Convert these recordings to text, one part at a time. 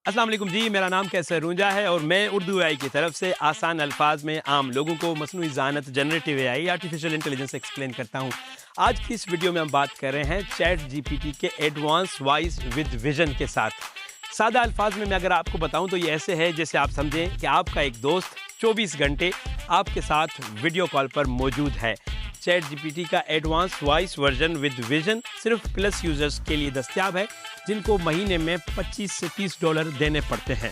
अस्सलाम वालेकुम जी, मेरा नाम कैसर रूंजा है और मैं उर्दू एआई की तरफ से आसान अल्फाज में आम लोगों को मसनूई ज़हानत generative AI artificial intelligence explain करता हूँ। आज की इस वीडियो में हम बात कर रहे हैं चैट जीपीटी के एडवांस वॉइस विद विजन के साथ। सादा अल्फाज में मैं अगर आपको बताऊं तो ये ऐसे है जैसे आप समझें कि आपका एक दोस्त 24 घंटे आपके साथ वीडियो कॉल पर मौजूद है। चैट जीपीटी का advance voice version with vision सिर्फ प्लस यूजर्स के लिए दस्तयाब है, जिनको महीने में 25 से $30 देने पड़ते हैं।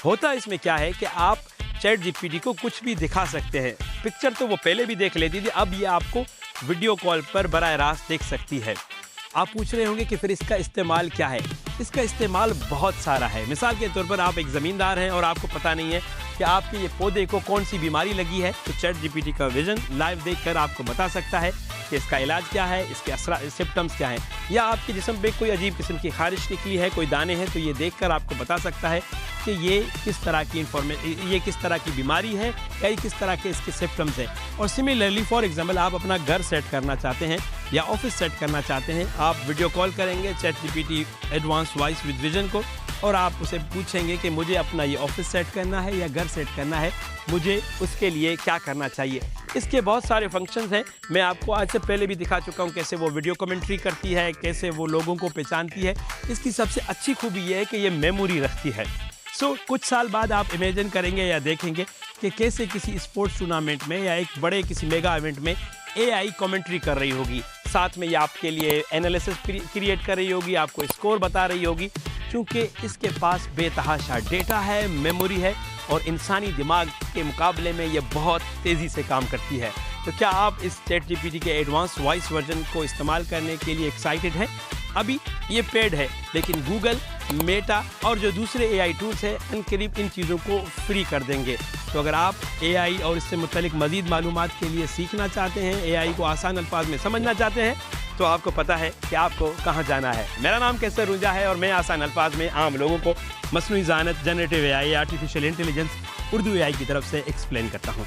होता इसमें क्या है कि आप चैट जीपीटी को कुछ भी दिखा सकते हैं। पिक्चर तो वो पहले भी देख लेती थी, अब ये आपको वीडियो कॉल पर बराह रास्त देख सकती है। आप पूछ रहे होंगे कि फिर इसका इस्तेमाल क्या है। इसका इस्तेमाल बहुत सारा है। मिसाल के तौर पर आप एक ज़मींदार हैं और आपको पता नहीं है कि आपके ये पौधे को कौन सी बीमारी लगी है, तो चैट जीपीटी का विजन लाइव देखकर आपको बता सकता है कि इसका इलाज क्या है, इसके सिम्पटम्स क्या हैं। या आपके जिस्म पे कोई अजीब किस्म की खारिश निकली है, कोई दाने हैं, तो ये देखकर आपको बता सकता है कि ये किस तरह की बीमारी है या ये किस तरह के इसके सिम्पटम्स हैं। और सिमिलरली फॉर एग्जांपल आप अपना घर सेट करना चाहते हैं या ऑफिस सेट करना चाहते हैं, आप वीडियो कॉल करेंगे chat GPT advance voice with vision को और आप उसे पूछेंगे कि मुझे अपना ये ऑफिस सेट करना है या घर सेट करना है, मुझे उसके लिए क्या करना चाहिए। इसके बहुत सारे फंक्शंस हैं। मैं आपको आज से पहले भी दिखा चुका हूँ कैसे वो वीडियो कमेंट्री करती है, कैसे वो लोगों को पहचानती है। इसकी सबसे अच्छी खूबी ये है कि ये मेमोरी रखती है। कुछ साल बाद आप इमेजिन करेंगे या देखेंगे कि कैसे किसी स्पोर्ट्स टूर्नामेंट में या एक बड़े किसी मेगा इवेंट में एआई कमेंट्री कर रही होगी, साथ में ये आपके लिए एनालिसिस क्रिएट कर रही होगी, आपको स्कोर बता रही होगी, क्योंकि इसके पास बेतहाशा डेटा है, मेमोरी है और इंसानी दिमाग के मुकाबले में ये बहुत तेज़ी से काम करती है। तो क्या आप इस चैट जीपीटी के एडवांस वॉइस वर्जन को इस्तेमाल करने के लिए एक्साइटेड हैं? अभी ये पेड है, लेकिन गूगल, मेटा और जो दूसरे एआई टूल्स हैं अनकरीब इन चीज़ों को फ्री कर देंगे। तो अगर आप एआई और इससे मुतल्लिक मज़ीद मालूमात के लिए सीखना चाहते हैं, एआई को आसान अल्फाज में समझना चाहते हैं, तो आपको पता है कि आपको कहाँ जाना है। मेरा नाम कैसर रूंजा है और मैं आसान अल्फाज में आम लोगों को मसनूई ज़हानत generative AI artificial intelligence Urdu AI की तरफ से एक्सप्लेन करता हूँ।